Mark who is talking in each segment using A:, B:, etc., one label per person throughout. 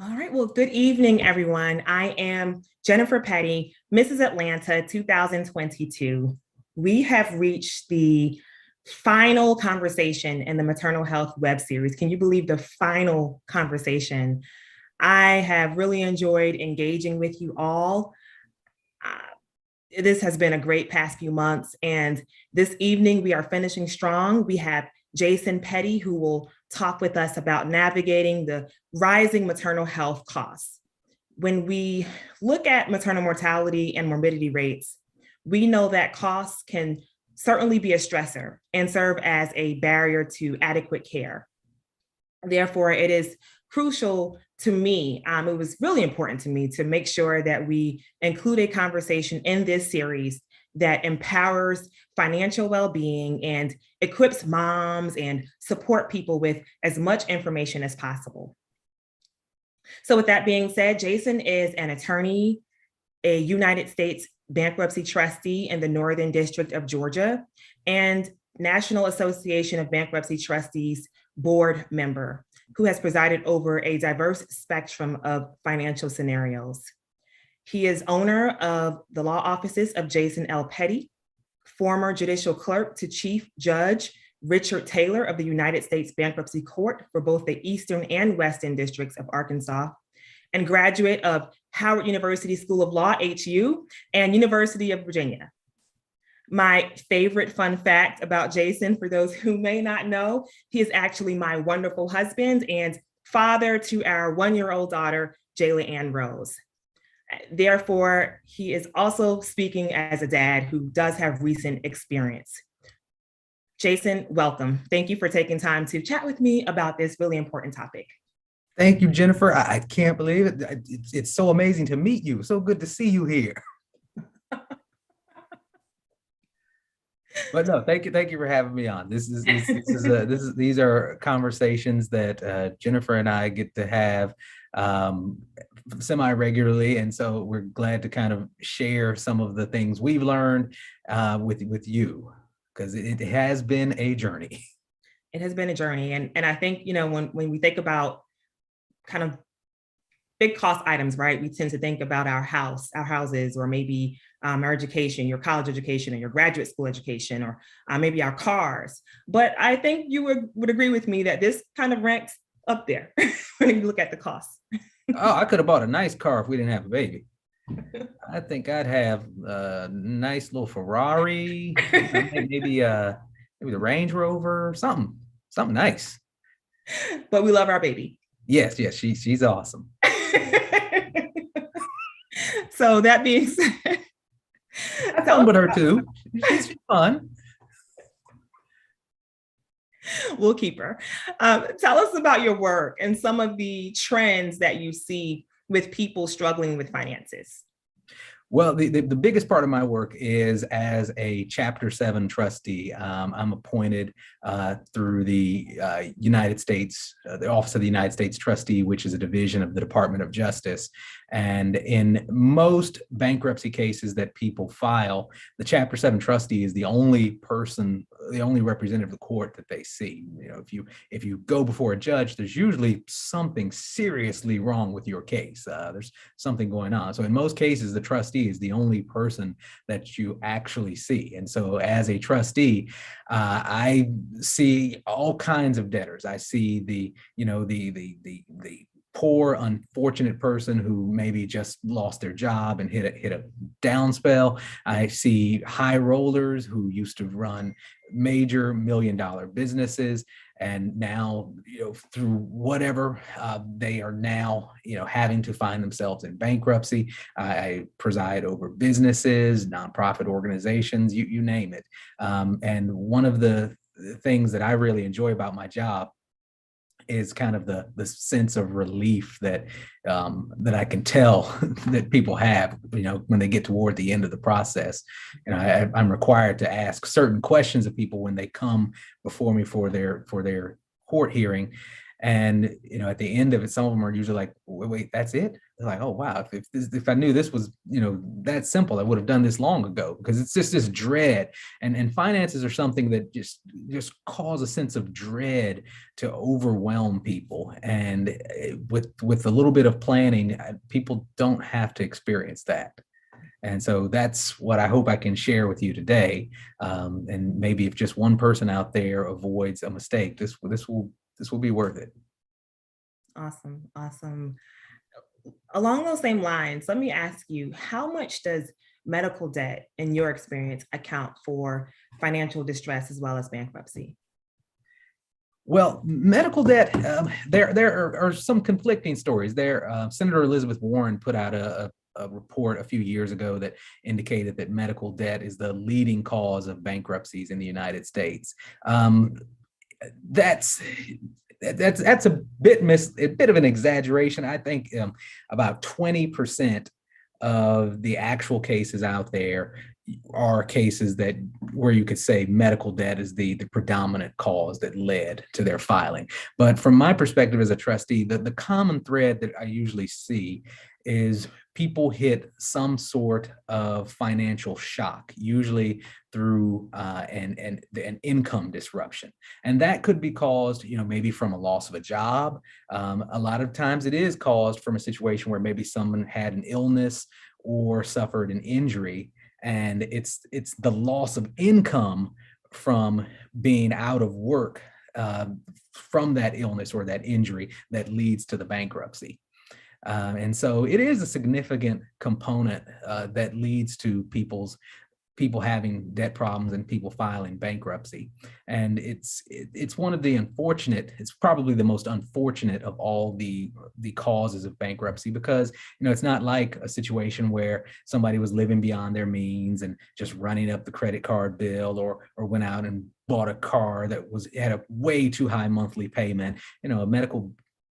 A: All right. Well, good evening, everyone. I am Jennifer Pettie, Mrs. Atlanta 2022. We have reached the final conversation in the maternal health web series. Can you believe the final conversation? I have really enjoyed engaging with you all. This has been a great past few months. And this evening, we are finishing strong. We have Jason Pettie, who will talk with us about navigating the rising maternal health costs. When we look at maternal mortality and morbidity rates, we know that costs can certainly be a stressor and serve as a barrier to adequate care. Therefore, it is crucial to me, it was really important to me to make sure that we include a conversation in this series that empowers financial well-being and equips moms and support people with as much information as possible. So with that being said, Jason is an attorney, a United States bankruptcy trustee in the Northern District of Georgia, and National Association of Bankruptcy Trustees board member who has presided over a diverse spectrum of financial scenarios. He is owner of the law offices of Jason L. Pettie, former judicial clerk to Chief Judge Richard Taylor of the United States Bankruptcy Court for both the Eastern and Western Districts of Arkansas, and graduate of Howard University School of Law, HU, and University of Virginia. My favorite fun fact about Jason, for those who may not know, he is actually my wonderful husband and father to our one-year-old daughter, Jayla Ann Rose. Therefore, he is also speaking as a dad who does have recent experience. Jason, welcome. Thank you for taking time to chat with me about this really important topic.
B: Thank you, Jennifer. I can't believe it. It's so amazing to meet you. So good to see you here. But no, thank you for having me on. These are conversations that Jennifer and I get to have semi-regularly, and so we're glad to kind of share some of the things we've learned with you, because it has been a journey.
A: It has been a journey, and I think when we think about kind of big cost items, right? We tend to think about our houses, or maybe our education, your college education, or your graduate school education, or maybe our cars. But I think you would agree with me that this kind of ranks up there when you look at the costs.
B: Oh, I could have bought a nice car if we didn't have a baby. I think I'd have a nice little Ferrari, maybe the Range Rover, something nice.
A: But we love our baby.
B: Yes, she's awesome.
A: So that being said,
B: I fun with her too. She's fun.
A: We'll keep her. Tell us about your work and some of the trends that you see with people struggling with finances.
B: Well, the biggest part of my work is as a Chapter 7 trustee. I'm appointed through the United States, the Office of the United States Trustee, which is a division of the Department of Justice. And in most bankruptcy cases that people file, the Chapter 7 trustee is the only person, the only representative of the court that they see. If you go before a judge, there's usually something seriously wrong with your case. There's something going on. So in most cases, the trustee is the only person that you actually see. And so as a trustee, I see all kinds of debtors. I see the poor, unfortunate person who maybe just lost their job and hit a down spell. I see high rollers who used to run major million-dollar businesses, and now, through whatever, they are now, having to find themselves in bankruptcy. I preside over businesses, nonprofit organizations, you name it. And one of the things that I really enjoy about my job is kind of the sense of relief that I can tell that people have, when they get toward the end of the process. I'm required to ask certain questions of people when they come before me for their court hearing. And, at the end of it, some of them are usually like, wait, that's it? they're like, oh, wow, if I knew this was, that simple, I would have done this long ago, because it's just this dread. And finances are something that just cause a sense of dread to overwhelm people. And with a little bit of planning, people don't have to experience that. And so that's what I hope I can share with you today. And maybe if just one person out there avoids a mistake, this will be worth it.
A: Awesome. Awesome. Along those same lines, let me ask you, how much does medical debt, in your experience, account for financial distress as well as bankruptcy?
B: Well, medical debt, there are some conflicting stories there. Senator Elizabeth Warren put out a report a few years ago that indicated that medical debt is the leading cause of bankruptcies in the United States. That's a bit of an exaggeration. I think about 20% of the actual cases out there are cases where you could say medical debt is the predominant cause that led to their filing. But from my perspective as a trustee, the common thread that I usually see is people hit some sort of financial shock, usually through an income disruption. And that could be caused, maybe from a loss of a job. A lot of times it is caused from a situation where maybe someone had an illness or suffered an injury, and it's the loss of income from being out of work from that illness or that injury that leads to the bankruptcy. And so it is a significant component that leads to people having debt problems and people filing bankruptcy. And it's one of the it's probably the most unfortunate of all the causes of bankruptcy, because, it's not like a situation where somebody was living beyond their means and just running up the credit card bill, or went out and bought a car that had a way too high monthly payment.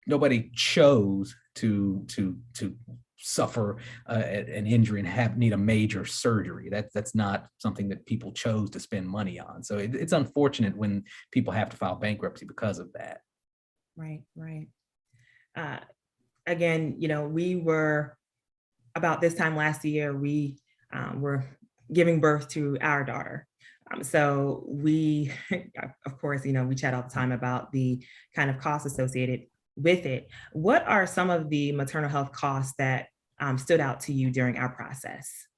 B: Nobody chose to suffer an injury and need a major surgery. That's not something that people chose to spend money on. So it's unfortunate when people have to file bankruptcy because of that.
A: Right. Again, we were, about this time last year, we were giving birth to our daughter. So we, of course, we chat all the time about the kind of costs associated with it. What are some of the maternal health costs that stood out to you during our process?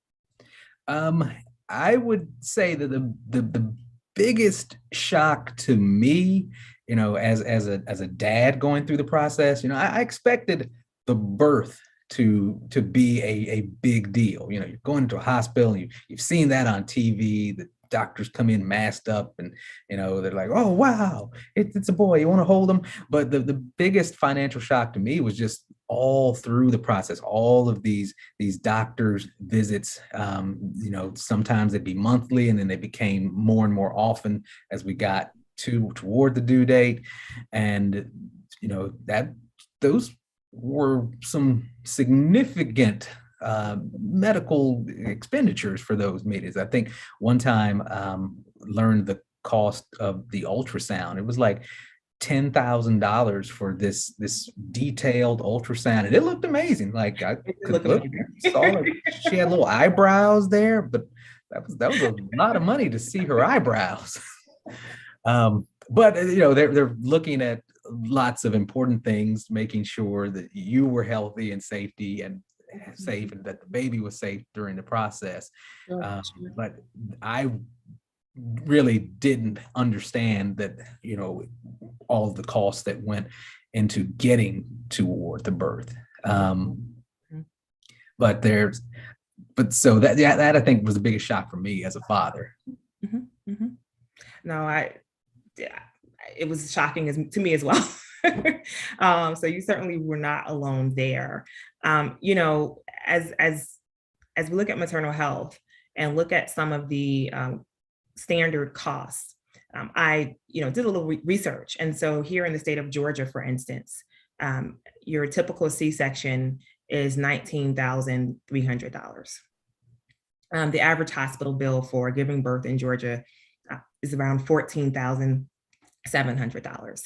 B: I would say that the biggest shock to me, as a dad going through the process, I expected the birth to be a big deal. You're going into a hospital and you've seen that on TV. The doctors come in masked up and, they're like, oh, wow, it's a boy, you want to hold him. But the biggest financial shock to me was just all through the process, all of these doctors visits, sometimes they'd be monthly, and then they became more and more often as we got toward the due date. And, those were some significant medical expenditures for those meetings. I think one time learned the cost of the ultrasound. It was like $10,000 for this detailed ultrasound, and it looked amazing. Like I could look, saw it. She had little eyebrows there, but that was a lot of money to see her eyebrows. But they're looking at lots of important things, making sure that you were healthy and safe, and that the baby was safe during the process. But I really didn't understand that, all of the costs that went into getting toward the birth. So that I think was the biggest shock for me as a father.
A: Mm-hmm, mm-hmm. No, it was shocking to me as well. So you certainly were not alone there. As we look at maternal health and look at some of the standard costs, I did a little research. And so here in the state of Georgia, for instance, your typical C-section is $19,300. The average hospital bill for giving birth in Georgia is around $14,700.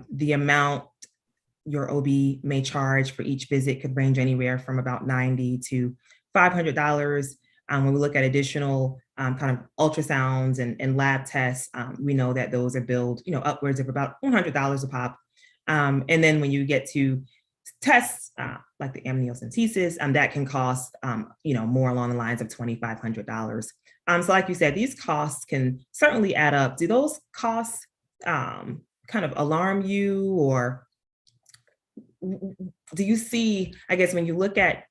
A: The amount your OB may charge for each visit could range anywhere from about $90 to $500. When we look at additional kind of ultrasounds and lab tests, we know that those are billed, upwards of about $100 a pop. And then when you get to tests like the amniocentesis, that can cost, more along the lines of $2,500. So like you said, these costs can certainly add up. Do those costs kind of alarm you, or do you see, I guess, when you look at,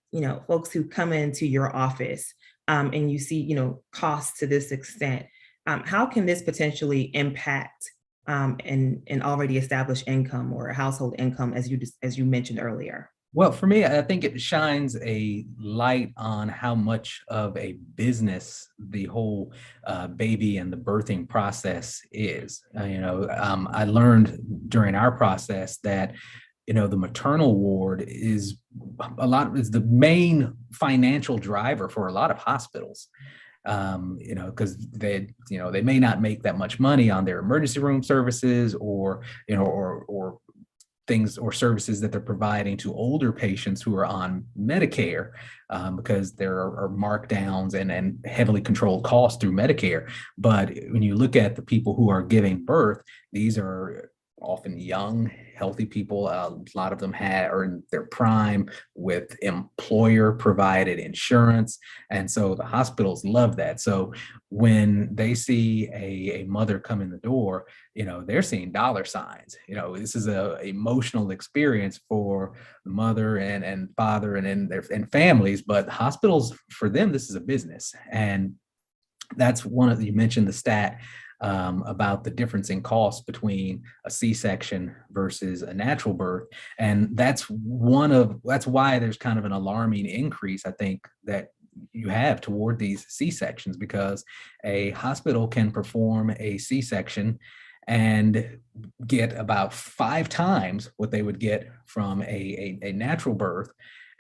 A: folks who come into your office and you see, costs to this extent, how can this potentially impact an already established income or a household income, as you mentioned earlier?
B: Well, for me, I think it shines a light on how much of a business the whole baby and the birthing process is. I learned during our process that the maternal ward is the main financial driver for a lot of hospitals. Because they may not make that much money on their emergency room services or things or services that they're providing to older patients who are on Medicare, because there are markdowns and heavily controlled costs through Medicare. But when you look at the people who are giving birth, these are often young, healthy people. A lot of them are in their prime with employer provided insurance. And so the hospitals love that. So when they see a mother come in the door, they're seeing dollar signs. This is a emotional experience for the mother and father and families, but hospitals, for them, this is a business. And that's you mentioned the stat about the difference in cost between a C-section versus a natural birth. And that's why there's kind of an alarming increase, I think, that you have toward these C-sections, because a hospital can perform a C-section and get about 5 times what they would get from a natural birth.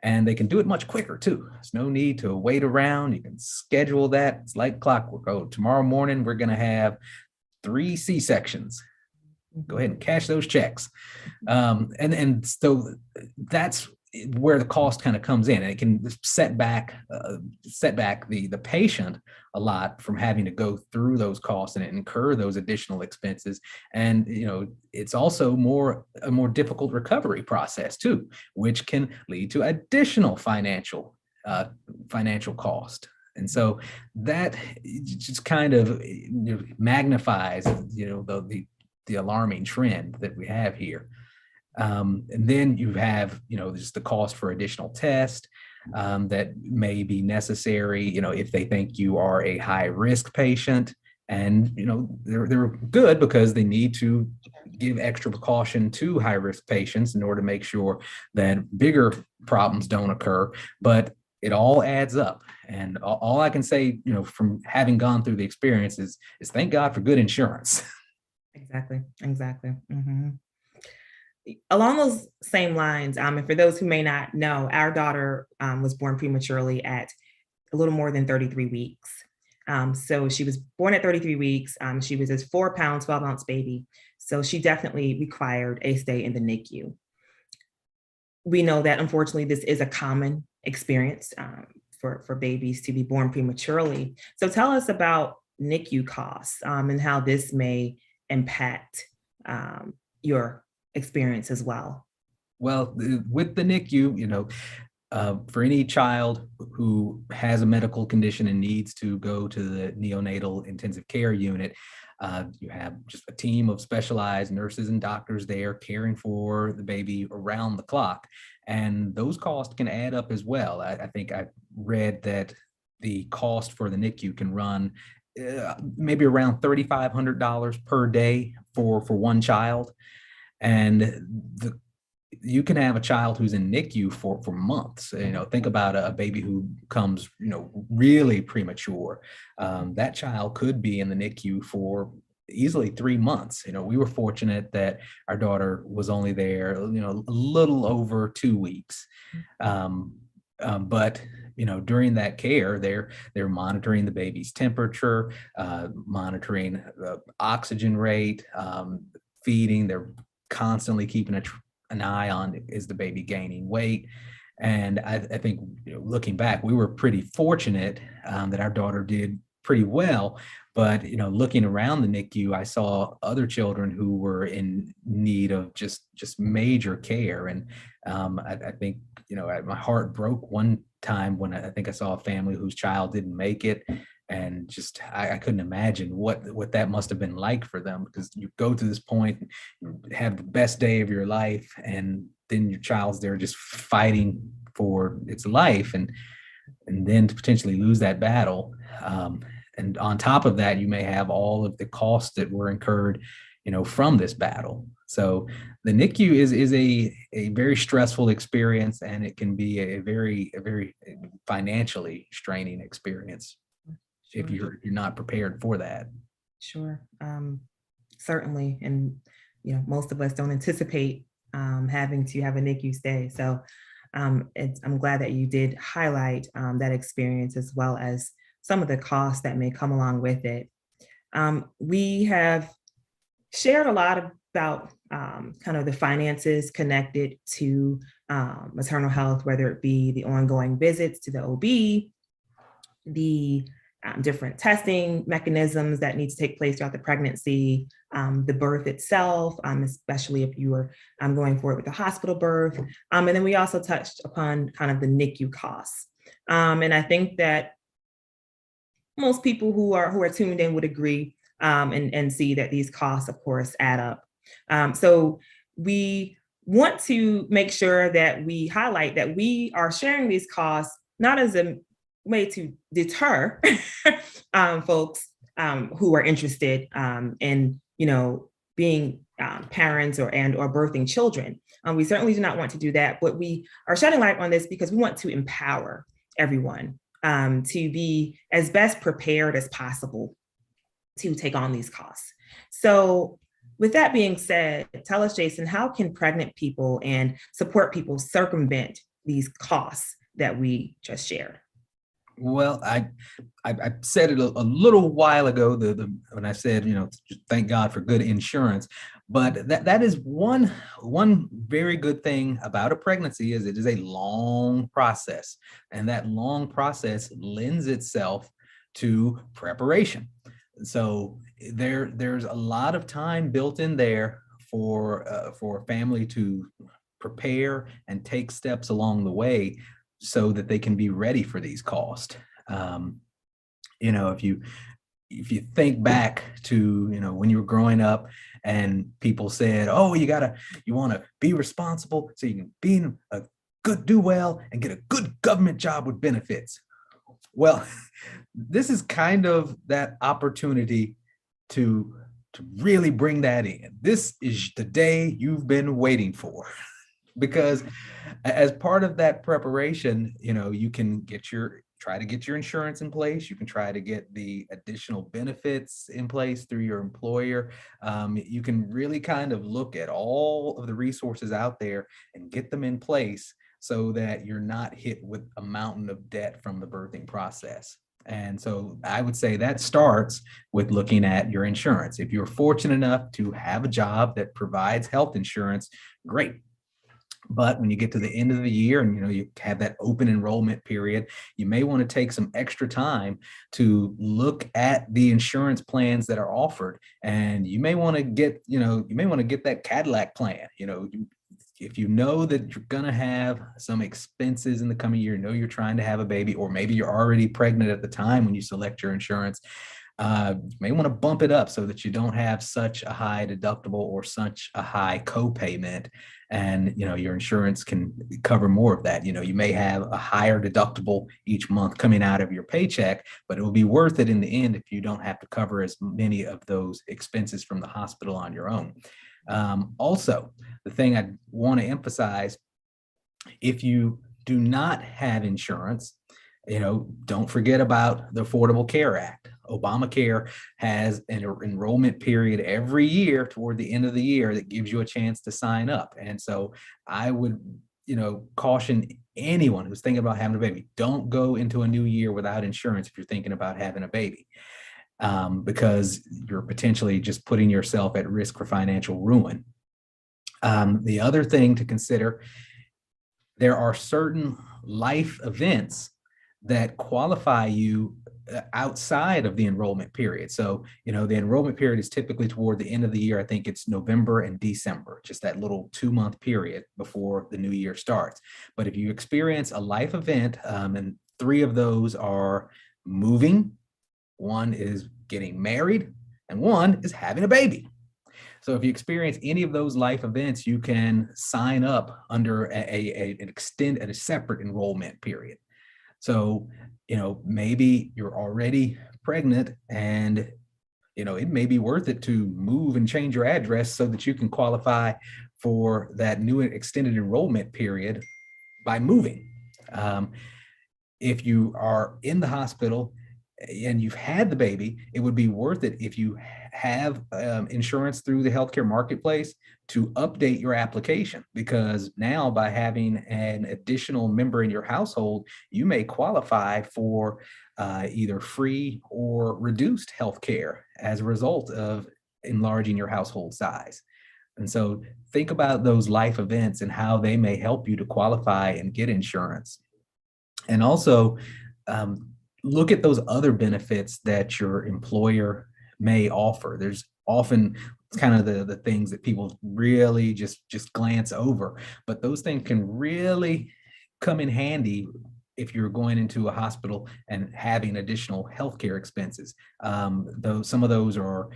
B: And they can do it much quicker too. There's no need to wait around. You can schedule that. It's like clockwork. Oh, tomorrow morning, we're going to have 3 C-sections. Go ahead and cash those checks. And so that's where the cost kind of comes in, and it can set back the patient a lot from having to go through those costs and incur those additional expenses. And it's also a more difficult recovery process too, which can lead to additional financial cost. And so that just kind of magnifies the alarming trend that we have here. And then you have, just the cost for additional tests that may be necessary, if they think you are a high risk patient. And, they're good because they need to give extra precaution to high risk patients in order to make sure that bigger problems don't occur. But it all adds up. And all I can say, from having gone through the experience is thank God for good insurance.
A: Exactly. Mm-hmm. Along those same lines, and for those who may not know, our daughter was born prematurely at a little more than 33 weeks. So she was born at 33 weeks. She was a 4-pound, 12-ounce baby. So she definitely required a stay in the NICU. We know that, unfortunately, this is a common experience for babies to be born prematurely. So tell us about NICU costs and how this may impact your experience as well.
B: Well, with the NICU, for any child who has a medical condition and needs to go to the neonatal intensive care unit, you have just a team of specialized nurses and doctors there caring for the baby around the clock. And those costs can add up as well. I think I read that the cost for the NICU can run maybe around $3,500 per day for one child. And you can have a child who's in NICU for months. Think about a baby who comes, really premature. That child could be in the NICU for easily 3 months. We were fortunate that our daughter was only there, a little over 2 weeks. But during that care, they're monitoring the baby's temperature, monitoring the oxygen rate, feeding. They're constantly keeping an eye on, is the baby gaining weight? And I think, looking back, we were pretty fortunate that our daughter did pretty well. But, looking around the NICU, I saw other children who were in need of just major care. And I think, my heart broke one time when I think I saw a family whose child didn't make it. And just, I couldn't imagine what that must have been like for them, because you go to this point, you have the best day of your life, and then your child's there just fighting for its life, and then to potentially lose that battle. And on top of that, you may have all of the costs that were incurred, from this battle. So the NICU is a very stressful experience, and it can be a very financially straining experience if you're not prepared for that.
A: Sure. Certainly. And, most of us don't anticipate having to have a NICU stay. So I'm glad that you did highlight that experience, as well as some of the costs that may come along with it. We have shared a lot about kind of the finances connected to maternal health, whether it be the ongoing visits to the OB, the different testing mechanisms that need to take place throughout the pregnancy, the birth itself, especially if you are going forward with a hospital birth. And then we also touched upon kind of the NICU costs. And I think that most people who are tuned in would agree and see that these costs, of course, add up. So we want to make sure that we highlight that we are sharing these costs not as a way to deter folks who are interested in, being parents or birthing children. We certainly do not want to do that, but we are shedding light on this because we want to empower everyone to be as best prepared as possible to take on these costs. So with that being said, tell us, Jason, how can pregnant people and support people circumvent these costs that we just shared?
B: Well, I said it a little while ago, when I said, thank God for good insurance. But that is one very good thing about a pregnancy, is it is a long process, and that long process lends itself to preparation. So there's a lot of time built in there for a family to prepare and take steps along the way, so that they can be ready for these costs. If you think back to, when you were growing up and people said, oh, you want to be responsible so you can do well and get a good government job with benefits. Well, this is kind of that opportunity to really bring that in. This is the day you've been waiting for. Because as part of that preparation, you can try to get your insurance in place. You can try to get the additional benefits in place through your employer. You can really kind of look at all of the resources out there and get them in place so that you're not hit with a mountain of debt from the birthing process. And so I would say that starts with looking at your insurance. If you're fortunate enough to have a job that provides health insurance, great. But when you get to the end of the year and you have that open enrollment period, you may want to take some extra time to look at the insurance plans that are offered. And you may want to get that Cadillac plan. If you know that you're going to have some expenses in the coming year, you're trying to have a baby, or maybe you're already pregnant at the time when you select your insurance, you may want to bump it up so that you don't have such a high deductible or such a high copayment, and your insurance can cover more of that. You may have a higher deductible each month coming out of your paycheck, but it will be worth it in the end if you don't have to cover as many of those expenses from the hospital on your own. Also, the thing I want to emphasize, if you do not have insurance, don't forget about the Affordable Care Act. Obamacare has an enrollment period every year toward the end of the year that gives you a chance to sign up. And so I would, caution anyone who's thinking about having a baby, don't go into a new year without insurance if you're thinking about having a baby, because you're potentially just putting yourself at risk for financial ruin. The other thing to consider, there are certain life events that qualify you outside of the enrollment period. So, the enrollment period is typically toward the end of the year. I think it's November and December, just that little 2-month period before the new year starts. But if you experience a life event, and 3 of those are moving, 1 is getting married, and 1 is having a baby. So if you experience any of those life events, you can sign up under a separate enrollment period. So, maybe you're already pregnant and, it may be worth it to move and change your address so that you can qualify for that new extended enrollment period by moving. If you are in the hospital and you've had the baby, it would be worth it if you have insurance through the healthcare marketplace to update your application, because now by having an additional member in your household, you may qualify for either free or reduced healthcare as a result of enlarging your household size. And so think about those life events and how they may help you to qualify and get insurance. And also, look at those other benefits that your employer may offer. There's often kind of the things that people really just glance over, but those things can really come in handy if you're going into a hospital and having additional healthcare expenses. Though some of those are,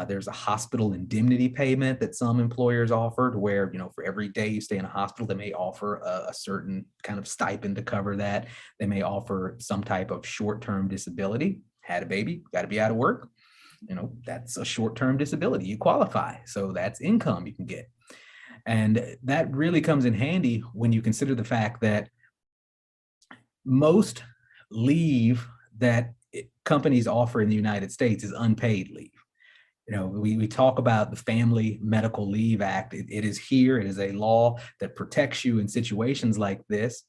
B: there's a hospital indemnity payment that some employers offer, where, for every day you stay in a hospital, they may offer a certain kind of stipend to cover that. They may offer some type of short-term disability. Had a baby, got to be out of work. That's a short-term disability. You qualify. So that's income you can get. And that really comes in handy when you consider the fact that most leave that companies offer in the United States is unpaid leave. We talk about the Family Medical Leave Act. It is here. It is a law that protects you in situations like this.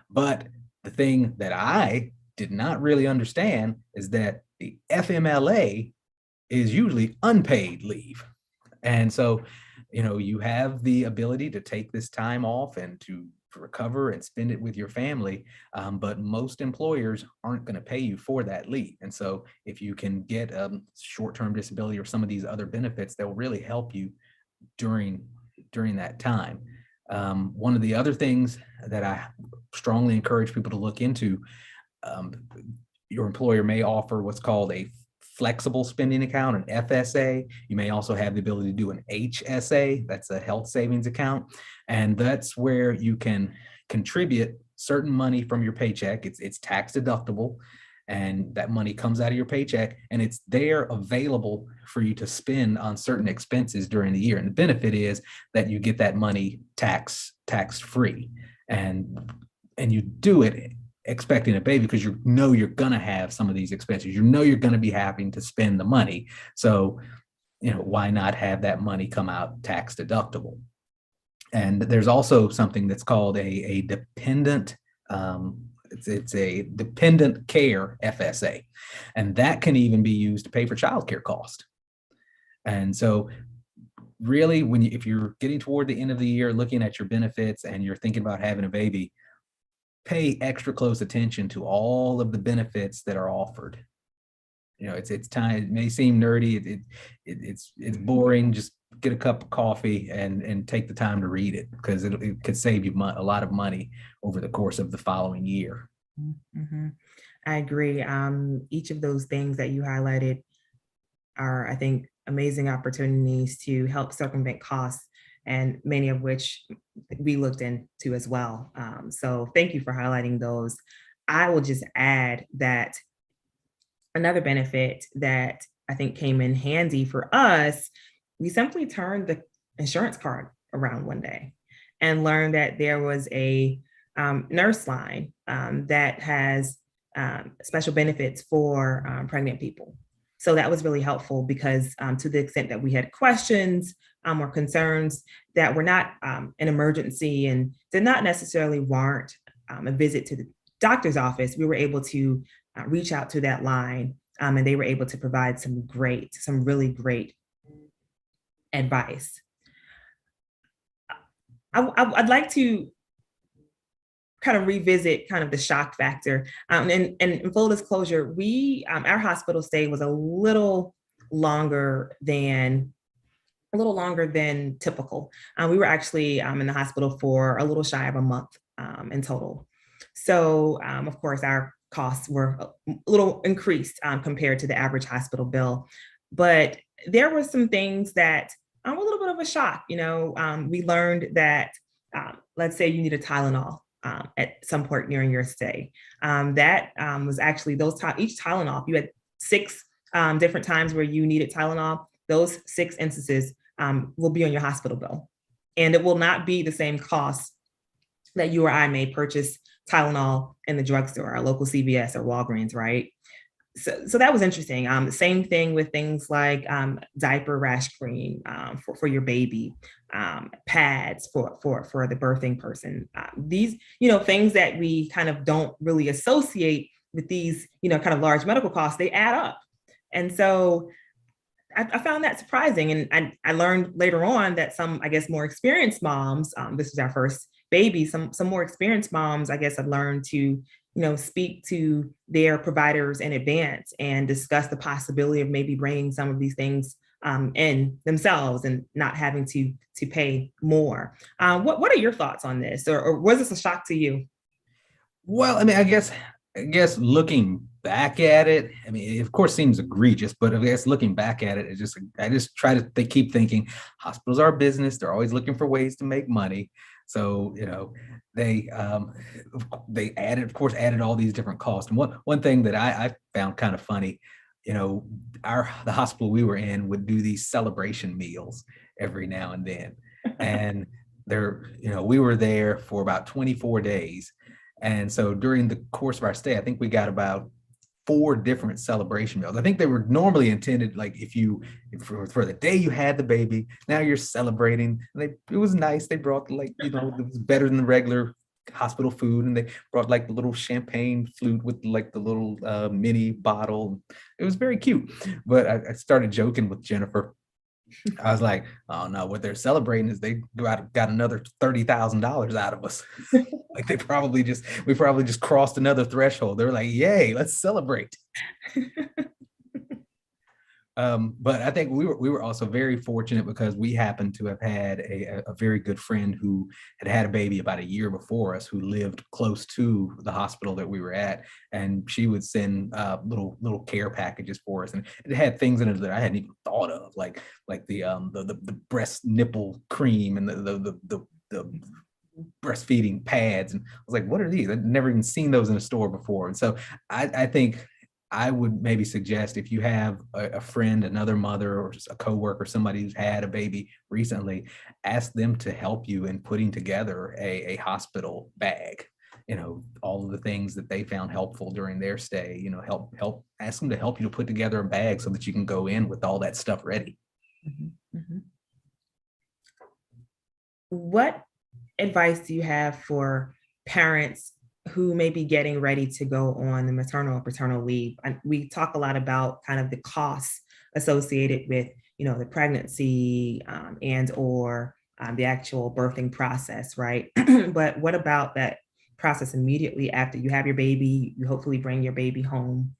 B: But the thing that I did not really understand is that the FMLA is usually unpaid leave. And so, you have the ability to take this time off and to recover and spend it with your family. But most employers aren't going to pay you for that leave. And so if you can get short-term disability or some of these other benefits, they'll really help you during that time. One of the other things that I strongly encourage people to look into, your employer may offer what's called a flexible spending account, an FSA. You may also have the ability to do an HSA, that's a health savings account. And that's where you can contribute certain money from your paycheck. It's tax deductible, and that money comes out of your paycheck, and it's there available for you to spend on certain expenses during the year. And the benefit is that you get that money tax free, and you do it expecting a baby because you're going to have some of these expenses. You're going to be having to spend the money. So, why not have that money come out tax deductible? And there's also something that's called a dependent, it's a dependent care FSA, and that can even be used to pay for childcare costs. And so really, if you're getting toward the end of the year, looking at your benefits and you're thinking about having a baby, pay extra close attention to all of the benefits that are offered. It's time. It may seem nerdy. It's boring. Just get a cup of coffee and take the time to read it, because it could save you a lot of money over the course of the following year.
A: Mm-hmm. I agree. Each of those things that you highlighted are, I think, amazing opportunities to help circumvent costs, and many of which we looked into as well. So thank you for highlighting those. I will just add that another benefit that I think came in handy for us, we simply turned the insurance card around one day and learned that there was a nurse line that has special benefits for pregnant people. So that was really helpful, because to the extent that we had questions or concerns that were not an emergency and did not necessarily warrant a visit to the doctor's office, we were able to reach out to that line, and they were able to provide some really great advice. I'd like to kind of revisit kind of the shock factor. And in full disclosure, our hospital stay was a little longer than typical. We were actually in the hospital for a little shy of a month in total. So, of course, our costs were a little increased compared to the average hospital bill. But there were some things that a little bit of a shock. We learned that, let's say you need a Tylenol at some point during your stay. That was actually each Tylenol, you had 6 different times where you needed Tylenol. Those 6 instances will be on your hospital bill. And it will not be the same cost that you or I may purchase Tylenol in the drugstore, our local CVS or Walgreens, right? So that was interesting. The same thing with things like diaper rash cream for your baby, pads for the birthing person. These, things that we kind of don't really associate with these, kind of large medical costs, they add up. And so I found that surprising. And I learned later on that some, I guess, more experienced moms, this is our first baby, some more experienced moms, I guess, have learned to, speak to their providers in advance and discuss the possibility of maybe bringing some of these things in themselves and not having to pay more. What are your thoughts on this, or was this a shock to you?
B: Well, I mean, I guess looking back at it, I mean, it of course seems egregious, but I guess looking back at it, I just try to keep thinking hospitals are a business. They're always looking for ways to make money. So, they of course, added all these different costs. And one thing that I found kind of funny, the hospital we were in would do these celebration meals every now and then. And we were there for about 24 days. And so during the course of our stay, I think we got about 4 different celebration meals. I think they were normally intended, like for the day you had the baby, now you're celebrating. And it was nice. They brought it was better than the regular hospital food, and they brought like the little champagne flute with like the little mini bottle. It was very cute. But I started joking with Jennifer. I was like, oh no, what they're celebrating is they got another $30,000 out of us. Like we probably just crossed another threshold. They're like, yay, let's celebrate. But I think we were also very fortunate because we happened to have had a very good friend who had a baby about a year before us, who lived close to the hospital that we were at, and she would send little care packages for us, and it had things in it that I hadn't even thought of, like the breast nipple cream and the breastfeeding pads. And I was like, what are these? I'd never even seen those in a store before. And so I think I would maybe suggest, if you have a friend, another mother, or just a coworker, somebody who's had a baby recently, ask them to help you in putting together a hospital bag. All of the things that they found helpful during their stay. Ask them to help you to put together a bag so that you can go in with all that stuff ready.
A: Mm-hmm. Mm-hmm. What advice do you have for parents who may be getting ready to go on the maternal or paternal leave? And we talk a lot about kind of the costs associated with, the pregnancy and or the actual birthing process, right? But what about that process immediately after you have your baby? You hopefully bring your baby home,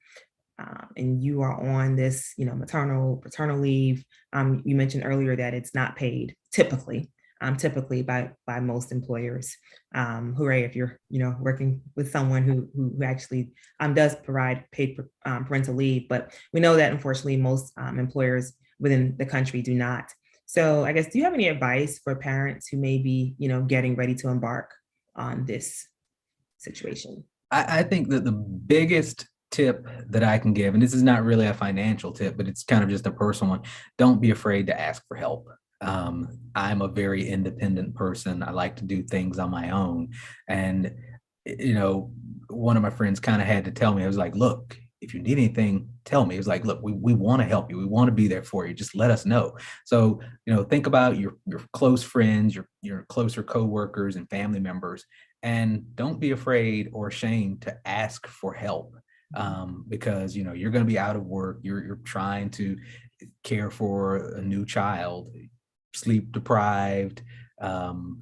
A: and you are on this, maternal, paternal leave. You mentioned earlier that it's not paid typically by most employers. Hooray if you're working with someone who actually does provide paid parental leave, but we know that unfortunately most employers within the country do not. So I guess, do you have any advice for parents who may be getting ready to embark on this situation?
B: I think that the biggest tip that I can give, and this is not really a financial tip, but it's kind of just a personal one, don't be afraid to ask for help. I'm a very independent person. I like to do things on my own. And, one of my friends kind of had to tell me, I was like, look, if you need anything, tell me. It was like, look, we want to help you. We want to be there for you. Just let us know. So, think about your close friends, your closer coworkers and family members, and don't be afraid or ashamed to ask for help. Because, you're going to be out of work. You're trying to care for a new child, sleep deprived, um,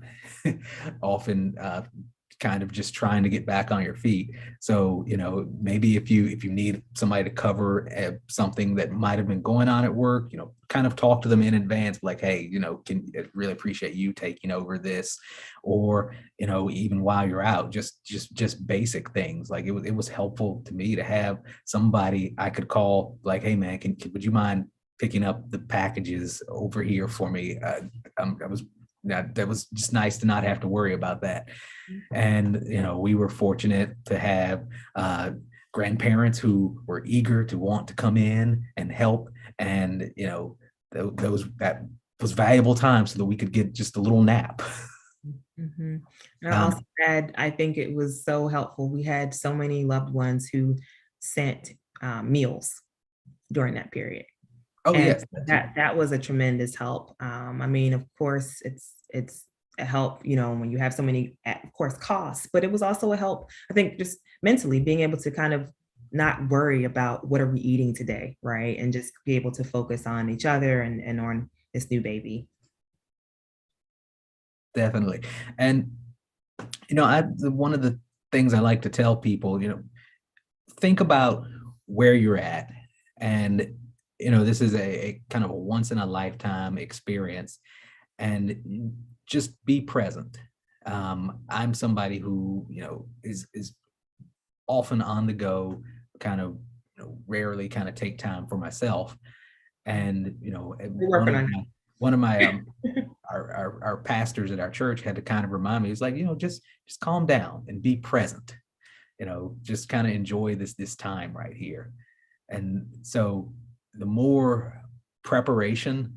B: often kind of just trying to get back on your feet. So, maybe if you need somebody to cover something that might have been going on at work, kind of talk to them in advance, like, hey, I really appreciate you taking over this, or, even while you're out, just basic things. Like it was helpful to me to have somebody I could call, like, hey man, would you mind picking up the packages over here for me? That was just nice to not have to worry about that. And, we were fortunate to have grandparents who were eager to want to come in and help. And, that was valuable time so that we could get just a little nap.
A: Mm-hmm. And I also add, I think it was so helpful. We had so many loved ones who sent meals during that period.
B: Oh,
A: and
B: yes.
A: that was a tremendous help. I mean, of course, it's a help, when you have so many, of course, costs, but it was also a help, I think, just mentally being able to kind of not worry about what are we eating today, right? And just be able to focus on each other and on this new baby.
B: Definitely. And, one of the things I like to tell people, think about where you're at. And, this is a kind of a once in a lifetime experience, and just be present. I'm somebody who, is often on the go, kind of, rarely kind of take time for myself. And, one of my our pastors at our church had to kind of remind me, he's like, just calm down and be present, just kind of enjoy this time right here. And so the more preparation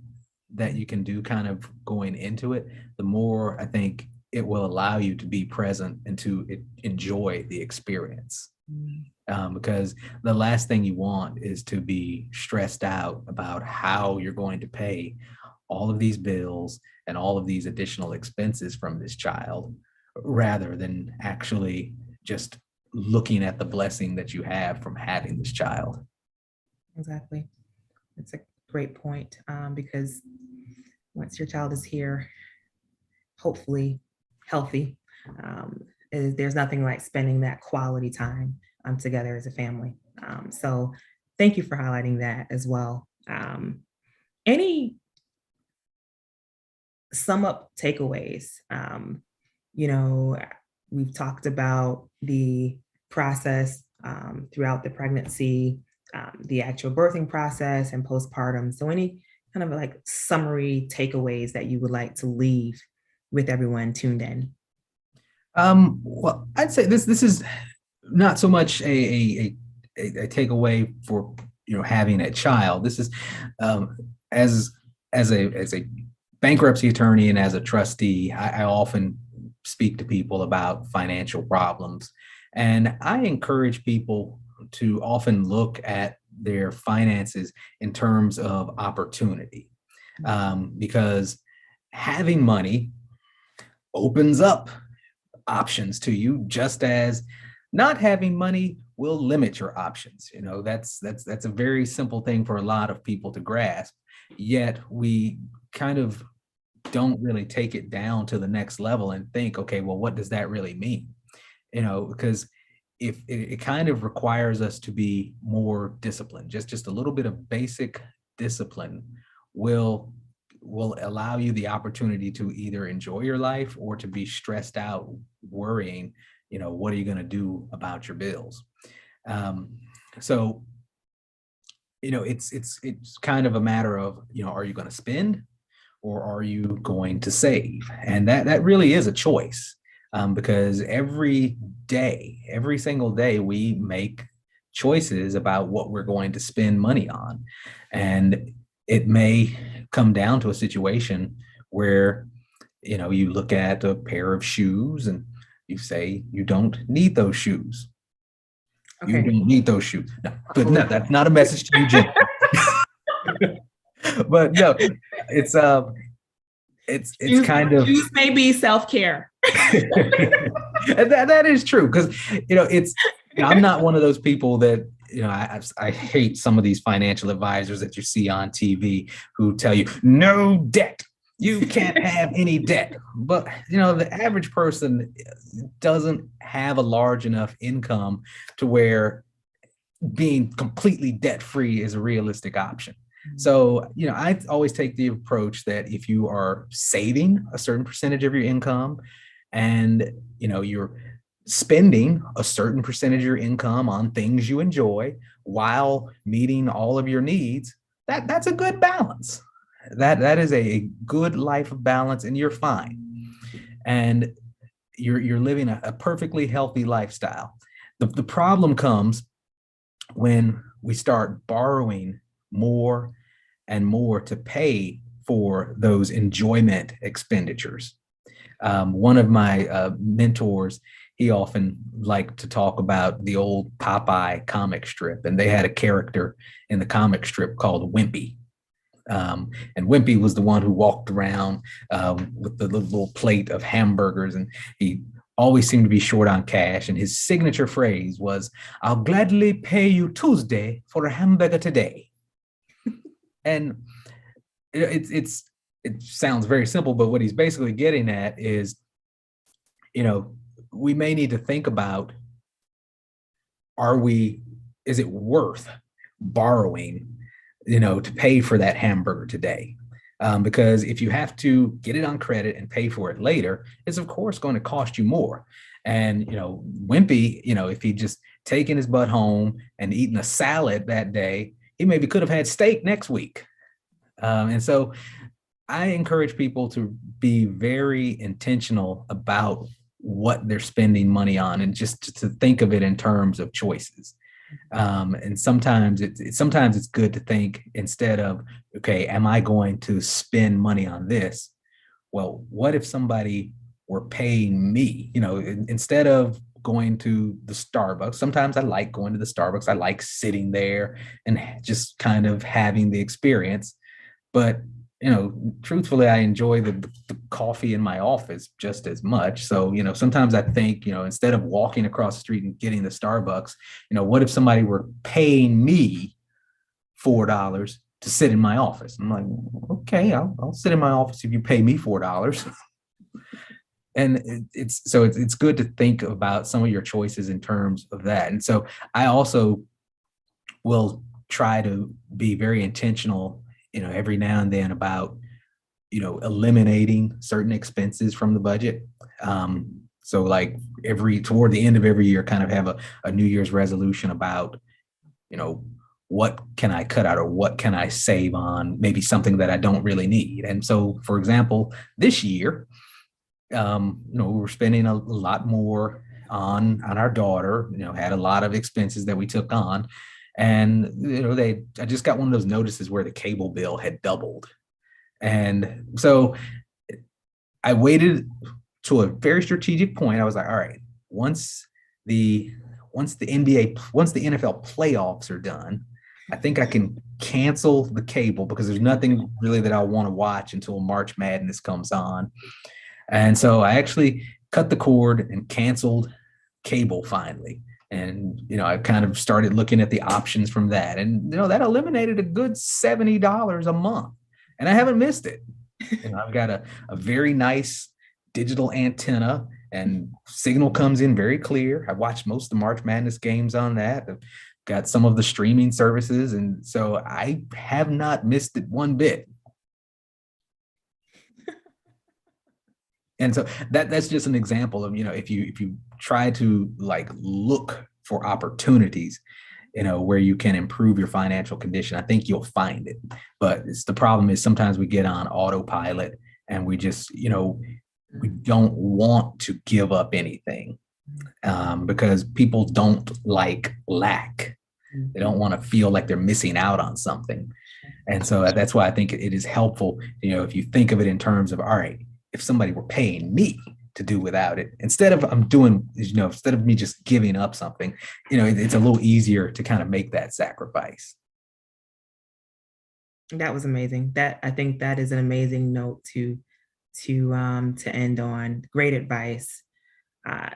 B: that you can do kind of going into it, the more I think it will allow you to be present and to enjoy the experience. Because the last thing you want is to be stressed out about how you're going to pay all of these bills and all of these additional expenses from this child, rather than actually just looking at the blessing that you have from having this child. Exactly.
A: It's a great point, because once your child is here, hopefully healthy, there's nothing like spending that quality time together as a family. So thank you for highlighting that as well. Any sum up takeaways? We've talked about the process throughout the pregnancy, the actual birthing process and postpartum. So any kind of like summary takeaways that you would like to leave with everyone tuned in?
B: Well, I'd say this is not so much a takeaway for having a child. This is as a bankruptcy attorney and as a trustee, I often speak to people about financial problems, and I encourage people to often look at their finances in terms of opportunity, because having money opens up options to you, just as not having money will limit your options. That's a very simple thing for a lot of people to grasp, yet we kind of don't really take it down to the next level and think, okay, well, what does that really mean? Because if it kind of requires us to be more disciplined, just a little bit of basic discipline will allow you the opportunity to either enjoy your life or to be stressed out worrying, what are you going to do about your bills? So it's kind of a matter of, are you going to spend or are you going to save? And that really is a choice, because every single day we make choices about what we're going to spend money on. And it may come down to a situation where, you look at a pair of shoes and you say, you don't need those shoes. Okay. You don't need those shoes. No, that's not a message to you, Jim. But no, it's kind of,
A: shoes may be self-care.
B: that is true, because I'm not one of those people that I hate some of these financial advisors that you see on TV who tell you no debt, You can't have any debt. But, the average person doesn't have a large enough income to where being completely debt free is a realistic option. So, I always take the approach that if you are saving a certain percentage of your income and, you're spending a certain percentage of your income on things you enjoy while meeting all of your needs, that's a good balance. That is a good life of balance, and you're fine. And you're living a perfectly healthy lifestyle. The problem comes when we start borrowing more and more to pay for those enjoyment expenditures. One of my mentors, he often liked to talk about the old Popeye comic strip, and they had a character in the comic strip called Wimpy. And Wimpy was the one who walked around with the little plate of hamburgers, and he always seemed to be short on cash. And his signature phrase was, "I'll gladly pay you Tuesday for a hamburger today." And it sounds very simple, but what he's basically getting at is, we may need to think about, is it worth borrowing, to pay for that hamburger today? Because if you have to get it on credit and pay for it later, it's of course going to cost you more. And, Wimpy, if he'd just taken his butt home and eaten a salad that day, he maybe could have had steak next week. And so I encourage people to be very intentional about what they're spending money on, and just to think of it in terms of choices. And sometimes it's good to think, instead of, okay, am I going to spend money on this? Well, what if somebody were paying me? Instead of going to the Starbucks, sometimes I like going to the Starbucks. I like sitting there and just kind of having the experience. But truthfully, I enjoy the coffee in my office just as much. So, sometimes I think, instead of walking across the street and getting the Starbucks, what if somebody were paying me $4 to sit in my office? I'm like, okay, I'll sit in my office if you pay me $4. And it's good to think about some of your choices in terms of that. And so I also will try to be very intentional, every now and then, about, eliminating certain expenses from the budget. So like toward the end of every year, kind of have a New Year's resolution about, what can I cut out, or what can I save on, maybe something that I don't really need. And so, for example, this year, we're spending a lot more on our daughter, had a lot of expenses that we took on. And, I just got one of those notices where the cable bill had doubled. And so I waited to a very strategic point. I was like, all right, once the NFL playoffs are done, I think I can cancel the cable, because there's nothing really that I want to watch until March Madness comes on. And so I actually cut the cord and canceled cable finally. And, I kind of started looking at the options from that. And, that eliminated a good $70 a month. And I haven't missed it. I've got a very nice digital antenna, and signal comes in very clear. I watched most of the March Madness games on that. I've got some of the streaming services. And so I have not missed it one bit. And so that's just an example of, if you try to look for opportunities, where you can improve your financial condition, I think you'll find it. But the problem is, sometimes we get on autopilot, and we just, we don't want to give up anything, because people don't like lack. They don't want to feel like they're missing out on something. And so that's why I think it is helpful, if you think of it in terms of, all right, if somebody were paying me to do without it, instead of me just giving up something, it's a little easier to kind of make that sacrifice.
A: That was amazing. I think that is an amazing note to end on. Great advice.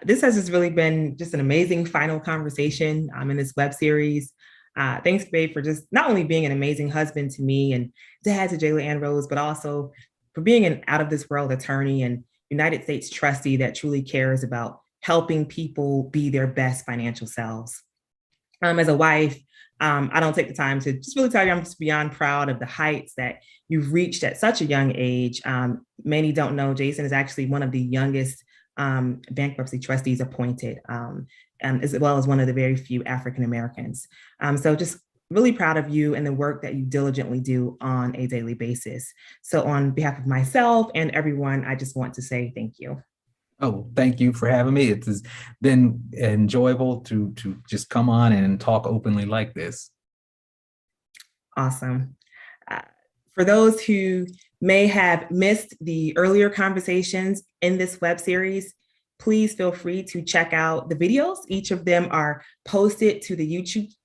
A: This has just really been just an amazing final conversation in this web series. Thanks, babe, for just not only being an amazing husband to me and dad to Jayla and Rose, but also for being an out of this world attorney and United States trustee that truly cares about helping people be their best financial selves. As a wife, I don't take the time to just really tell you I'm just beyond proud of the heights that you've reached at such a young age. Many don't know Jason is actually one of the youngest bankruptcy trustees appointed, as well as one of the very few African Americans. So just really proud of you and the work that you diligently do on a daily basis. So on behalf of myself and everyone, I just want to say thank you.
B: Oh, thank you for having me. It has been enjoyable to just come on and talk openly like this.
A: Awesome. For those who may have missed the earlier conversations in this web series, please feel free to check out the videos. Each of them are posted to the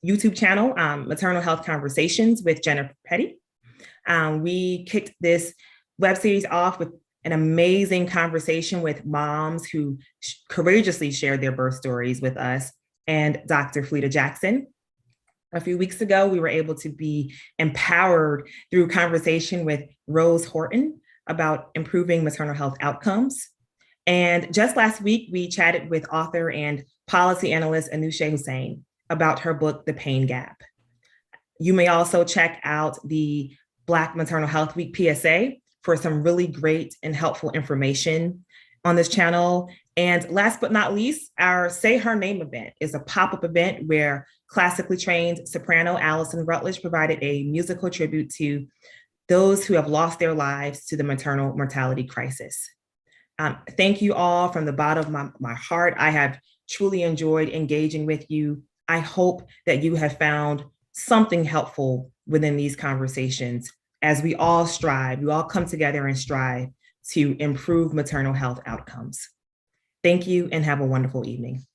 A: YouTube channel, Maternal Health Conversations with Jennifer Pettie. We kicked this web series off with an amazing conversation with moms who courageously shared their birth stories with us and Dr. Fleta Jackson. A few weeks ago, we were able to be empowered through conversation with Rose Horton about improving maternal health outcomes. And just last week, we chatted with author and policy analyst Anusha Hussain about her book, The Pain Gap. You may also check out the Black Maternal Health Week PSA for some really great and helpful information on this channel. And last but not least, our Say Her Name event is a pop-up event where classically trained soprano Allison Rutledge provided a musical tribute to those who have lost their lives to the maternal mortality crisis. Thank you all from the bottom of my heart. I have truly enjoyed engaging with you. I hope that you have found something helpful within these conversations as we all come together and strive to improve maternal health outcomes. Thank you and have a wonderful evening.